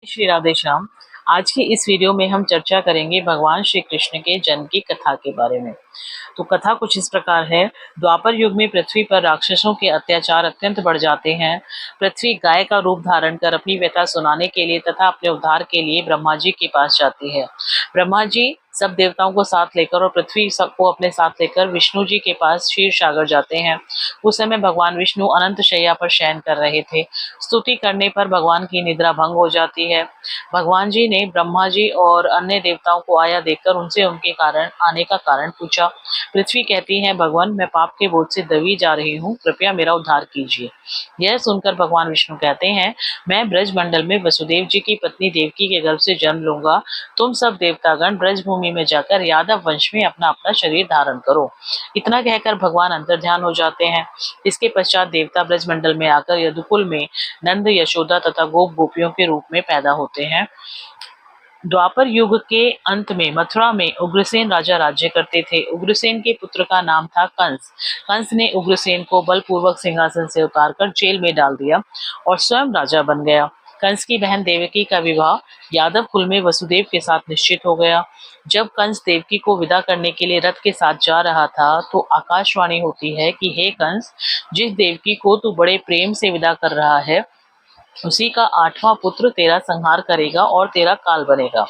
श्री राधे श्याम। आज की इस वीडियो में हम चर्चा करेंगे भगवान श्री कृष्ण के जन्म की कथा के बारे में। तो कथा कुछ इस प्रकार है। द्वापर युग में पृथ्वी पर राक्षसों के अत्याचार अत्यंत बढ़ जाते हैं। पृथ्वी गाय का रूप धारण कर अपनी व्यथा सुनाने के लिए तथा अपने उद्धार के लिए ब्रह्मा जी के पास जाती है। ब्रह्मा जी सब देवताओं को साथ लेकर और पृथ्वी सबको अपने साथ लेकर विष्णु जी के पास क्षीर सागर जाते हैं। उस समय भगवान विष्णु अनंत शैया पर शयन कर रहे थे। स्तुति करने पर भगवान की निद्रा भंग हो जाती है। भगवान जी ने ब्रह्मा जी और अन्य देवताओं को आया देखकर उनसे उनके कारण आने का कारण पूछा। पृथ्वी कहती है, भगवान मैं पाप के बोझ से दबी जा रही हूँ, कृपया मेरा उद्धार कीजिए। यह सुनकर भगवान विष्णु कहते हैं, मैं ब्रज मंडल में वसुदेव जी की पत्नी देवकी के गर्भ से जन्म लूंगा। तुम सब देवतागण ब्रज भूमि में जाकर यादव वंश में अपना अपना शरीर धारण करो। इतना कहकर भगवान अंतर ध्यान हो जाते हैं। इसके पश्चात देवता ब्रज मंडल में आकर यदुकुल में नंद, यशोदा तथा गोप गोपियों के रूप में पैदा होते हैं। द्वापर युग के अंत में मथुरा में उग्रसेन राजा राज्य करते थे। उग्रसेन के पुत्र का नाम था कंस। कंस ने उग्रसेन को बलपूर्वक सिंहासन से उतारकर जेल में डाल दिया और स्वयं राजा बन गया। कंस की बहन देवकी का विवाह यादव कुल में वसुदेव के साथ निश्चित हो गया। जब कंस देवकी को विदा करने के लिए रथ के साथ जा रहा था तो आकाशवाणी होती है कि हे कंस, जिस देवकी को तू बड़े प्रेम से विदा कर रहा है उसी का 8वां पुत्र तेरा संहार करेगा और तेरा काल बनेगा।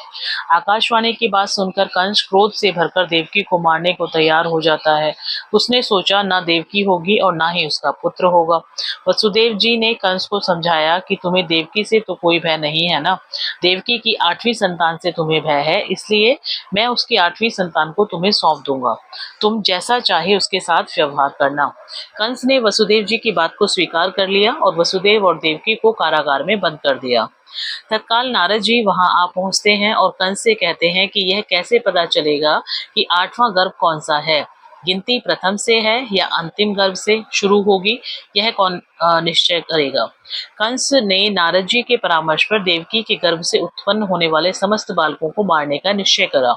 आकाशवाणी की बात सुनकर कंस क्रोध से भरकर देवकी को मारने को तैयार हो जाता है। उसने सोचा ना देवकी होगी और ना ही उसका पुत्र होगा। वसुदेव जी ने कंस को समझाया कि तुम्हें देवकी से तो कोई भय नहीं है ना, देवकी की 8वीं संतान से तुम्हें भय है, इसलिए मैं उसकी 8वीं संतान को तुम्हें सौंप दूंगा। तुम जैसा चाहे उसके साथ व्यवहार करना। कंस ने वसुदेव जी की बात को स्वीकार कर लिया और वसुदेव और देवकी को कारागार में बंद कर दिया। तत्काल नारद जी वहां आ पहुंचते हैं और कंस से कहते हैं कि यह कैसे पता चलेगा कि 8वां गर्भ कौन सा है, गिनती प्रथम से है या अंतिम गर्भ से शुरू होगी, यह कौन निश्चय करेगा। कंस ने नारद जी के परामर्श पर देवकी के गर्भ से उत्पन्न होने वाले समस्त बालकों को मारने का निश्चय करा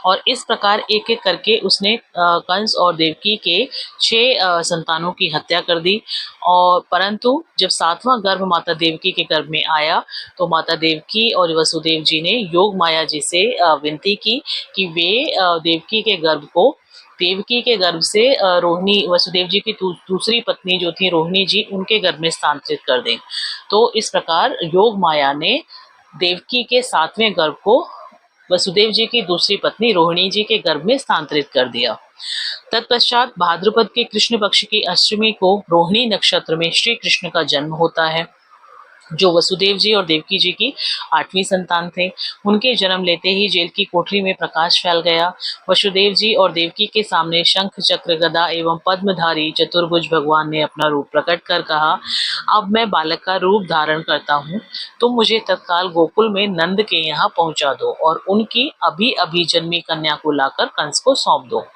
और इस प्रकार एक एक करके उसने कंस और देवकी के 6 संतानों की हत्या कर दी। और परंतु जब 7वां गर्भ माता देवकी के गर्भ में आया तो माता देवकी और वसुदेव जी ने योग माया जी से विनती की कि वे देवकी के गर्भ से रोहिणी, वसुदेव जी की दूसरी पत्नी जो थी रोहिणी जी, उनके गर्भ में स्थानांतरित कर दें। तो इस प्रकार योग माया ने देवकी के 7वें गर्भ को वसुदेव जी की दूसरी पत्नी रोहिणी जी के गर्भ में स्थानांतरित कर दिया। तत्पश्चात भाद्रपद के कृष्ण पक्ष की अष्टमी को रोहिणी नक्षत्र में श्री कृष्ण का जन्म होता है, जो वसुदेव जी और देवकी जी की 8वीं संतान थे। उनके जन्म लेते ही जेल की कोठरी में प्रकाश फैल गया। वसुदेव जी और देवकी के सामने शंख, चक्र, गदा एवं पद्मधारी चतुर्भुज भगवान ने अपना रूप प्रकट कर कहा, अब मैं बालक का रूप धारण करता हूँ, तुम मुझे तत्काल गोकुल में नंद के यहाँ पहुंचा दो और उनकी अभी अभी जन्मी कन्या को लाकर कंस को सौंप दो।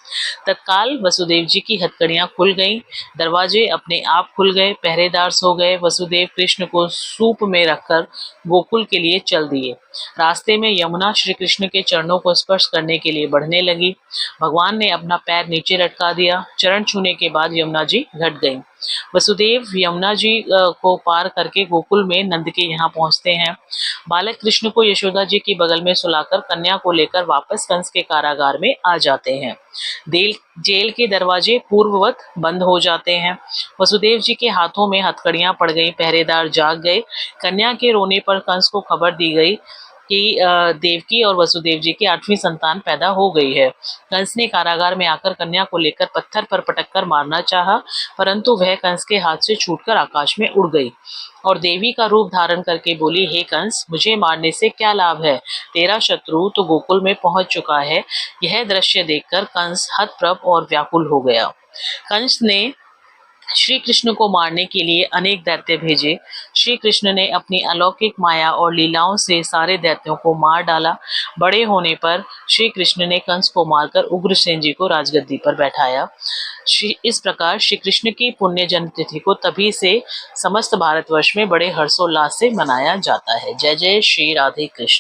तत्काल वसुदेव जी की हथकड़ियां खुल गईं, दरवाजे अपने आप खुल गए, पहरेदार सो गए। वसुदेव कृष्ण को सूप में रखकर गोकुल के लिए चल दिए। रास्ते में यमुना श्री कृष्ण के चरणों को स्पर्श करने के लिए बढ़ने लगी। भगवान ने अपना पैर नीचे लटका दिया। चरण छूने के बाद यमुना जी घट गईं। वसुदेव यमुना जी को पार करके गोकुल में नंद के यहाँ पहुंचते हैं। बालक कृष्ण को यशोदा जी की बगल में सुलाकर कन्या को लेकर वापस कंस के कारागार में आ जाते हैं। जेल के दरवाजे पूर्ववत बंद हो जाते हैं। वसुदेव जी के हाथों में हथकड़ियां पड़ गई, पहरेदार जाग गए। कन्या के रोने पर कंस को खबर दी गई कि देवकी और वसुदेव जी की 8वीं संतान पैदा हो गई है। कंस ने कारागार में आकर कन्या को लेकर पत्थर पर पटककर मारना चाहा, परंतु वह कंस के हाथ से छूटकर आकाश में उड़ गई और देवी का रूप धारण करके बोली, हे कंस, मुझे मारने से क्या लाभ है, तेरा शत्रु तो गोकुल में पहुंच चुका है। यह दृश्य देखकर कंस हतप्रभ और व्याकुल हो गया। कंस ने श्री कृष्ण को मारने के लिए अनेक दैत्य भेजे। श्री कृष्ण ने अपनी अलौकिक माया और लीलाओं से सारे दैत्यों को मार डाला। बड़े होने पर श्री कृष्ण ने कंस को मारकर उग्रसेन जी को राजगद्दी पर बैठाया। इस प्रकार श्री कृष्ण की पुण्य जन्म तिथि को तभी से समस्त भारतवर्ष में बड़े हर्षोल्लास से मनाया जाता है। जय जय श्री राधे कृष्ण।